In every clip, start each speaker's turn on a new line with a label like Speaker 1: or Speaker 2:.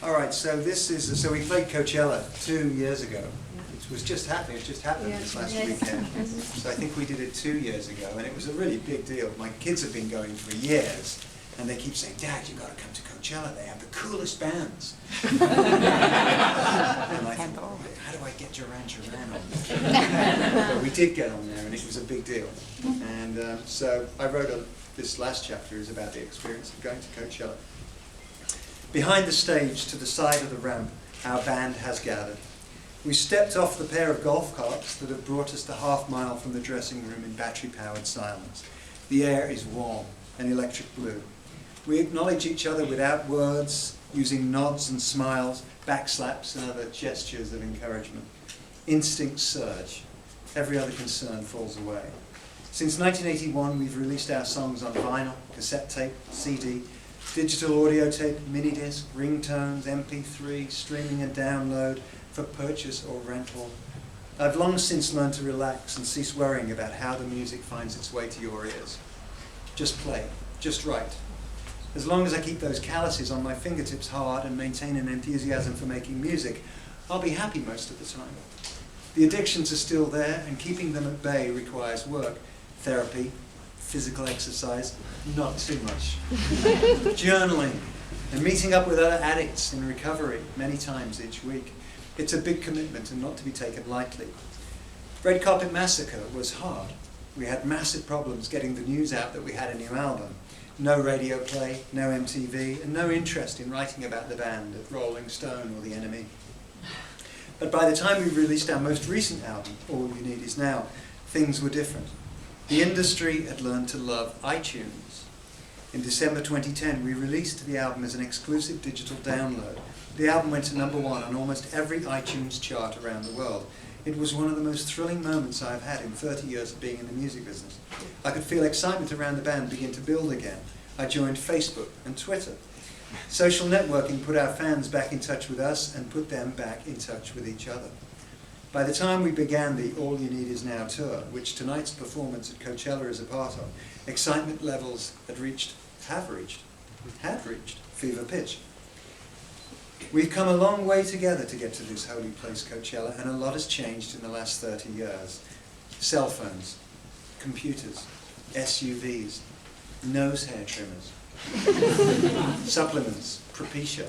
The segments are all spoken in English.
Speaker 1: All right, so so we played Coachella 2 years ago. It was just happening. It just happened this last weekend. So I think we did it 2 years ago, and it was a really big deal. My kids have been going for years, and they keep saying, "Dad, you've got to come to Coachella. They have the coolest bands." And I thought, how do I get Duran Duran on there? But we did get on there, and it was a big deal. And so I wrote this last chapter is about the experience of going to Coachella. Behind the stage, to the side of the ramp, our band has gathered. We stepped off the pair of golf carts that have brought us the half-mile from the dressing room in battery-powered silence. The air is warm and electric blue. We acknowledge each other without words, using nods and smiles, backslaps and other gestures of encouragement. Instincts surge. Every other concern falls away. Since 1981, we've released our songs on vinyl, cassette tape, CD, digital audio tape, mini disc, ringtones, MP3, streaming and download for purchase or rental. I've long since learned to relax and cease worrying about how the music finds its way to your ears. Just play, just write. As long as I keep those calluses on my fingertips hard and maintain an enthusiasm for making music, I'll be happy most of the time. The addictions are still there, and keeping them at bay requires work, therapy, physical exercise, not too much, journaling, and meeting up with other addicts in recovery many times each week. It's a big commitment and not to be taken lightly. Red Carpet Massacre was hard. We had massive problems getting the news out that we had a new album. No radio play, no MTV, and no interest in writing about the band at Rolling Stone or The Enemy. But by the time we released our most recent album, All You Need Is Now, things were different. The industry had learned to love iTunes. In December 2010, we released the album as an exclusive digital download. The album went to #1 on almost every iTunes chart around the world. It was one of the most thrilling moments I've had in 30 years of being in the music business. I could feel excitement around the band begin to build again. I joined Facebook and Twitter. Social networking put our fans back in touch with us and put them back in touch with each other. By the time we began the All You Need Is Now tour, which tonight's performance at Coachella is a part of, excitement levels had reached fever pitch. We've come a long way together to get to this holy place, Coachella, and a lot has changed in the last 30 years. Cell phones, computers, SUVs, nose hair trimmers, supplements, Propecia,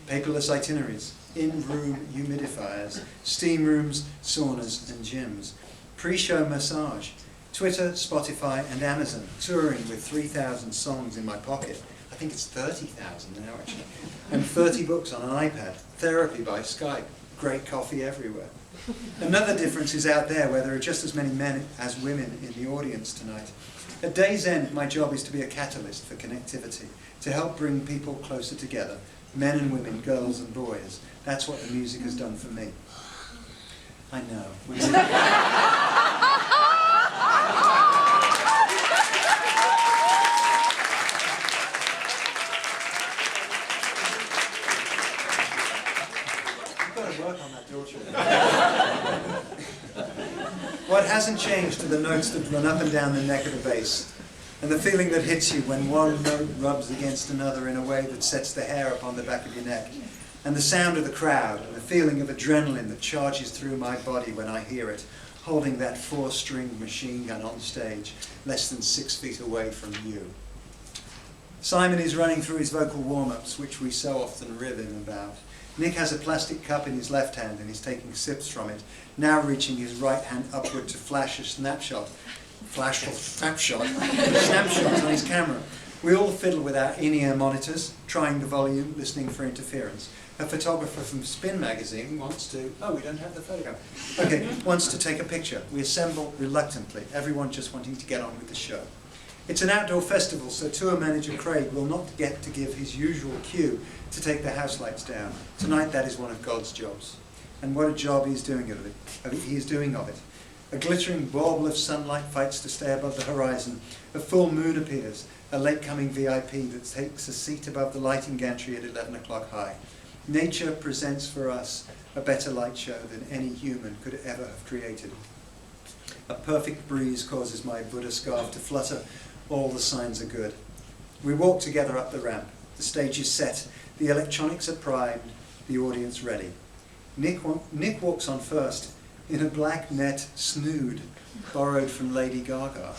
Speaker 1: paperless itineraries, in-room humidifiers, steam rooms, saunas and gyms, pre-show massage, Twitter, Spotify and Amazon, touring with 3,000 songs in my pocket. I think it's 30,000 now actually. And 30 books on an iPad, therapy by Skype, great coffee everywhere. Another difference is out there where there are just as many men as women in the audience tonight. At day's end, my job is to be a catalyst for connectivity, to help bring people closer together, men and women, girls and boys. That's what the music has done for me. I know. You've got to work on that, don't you? What hasn't changed are the notes that run up and down the neck of the bass, and the feeling that hits you when one note rubs against another in a way that sets the hair up on the back of your neck, and the sound of the crowd, and the feeling of adrenaline that charges through my body when I hear it, holding that 4-string machine gun on stage, less than 6 feet away from you. Simon is running through his vocal warm-ups, which we so often rib him about. Nick has a plastic cup in his left hand and he's taking sips from it, now reaching his right hand upward to flash a snapshot on his camera. We all fiddle with our in-ear monitors, trying the volume, listening for interference. A photographer from Spin magazine wants to, we don't have the photograph. Wants to take a picture. We assemble reluctantly, everyone just wanting to get on with the show. It's an outdoor festival, so tour manager Craig will not get to give his usual cue to take the house lights down. Tonight that is one of God's jobs. And what a job he's doing of it. A glittering bauble of sunlight fights to stay above the horizon. A full moon appears, a late-coming VIP that takes a seat above the lighting gantry at 11 o'clock high. Nature presents for us a better light show than any human could ever have created. A perfect breeze causes my Buddha scarf to flutter. All the signs are good. We walk together up the ramp. The stage is set. The electronics are primed, the audience ready. Nick walks on first in a black net snood borrowed from Lady Gaga.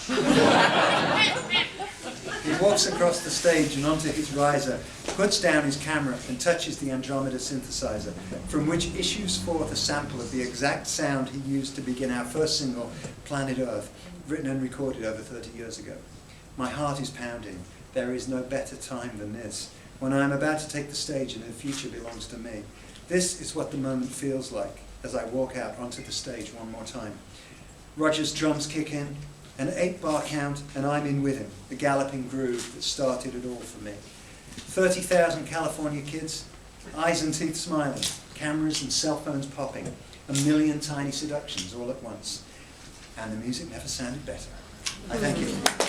Speaker 1: He walks across the stage and onto his riser, puts down his camera and touches the Andromeda synthesizer, from which issues forth a sample of the exact sound he used to begin our first single, Planet Earth, written and recorded over 30 years ago. My heart is pounding. There is no better time than this, when I am about to take the stage and the future belongs to me. This is what the moment feels like as I walk out onto the stage one more time. Roger's drums kick in, an 8-bar count, and I'm in with him, the galloping groove that started it all for me. 30,000 California kids, eyes and teeth smiling, cameras and cell phones popping, a million tiny seductions all at once. And the music never sounded better. I thank you.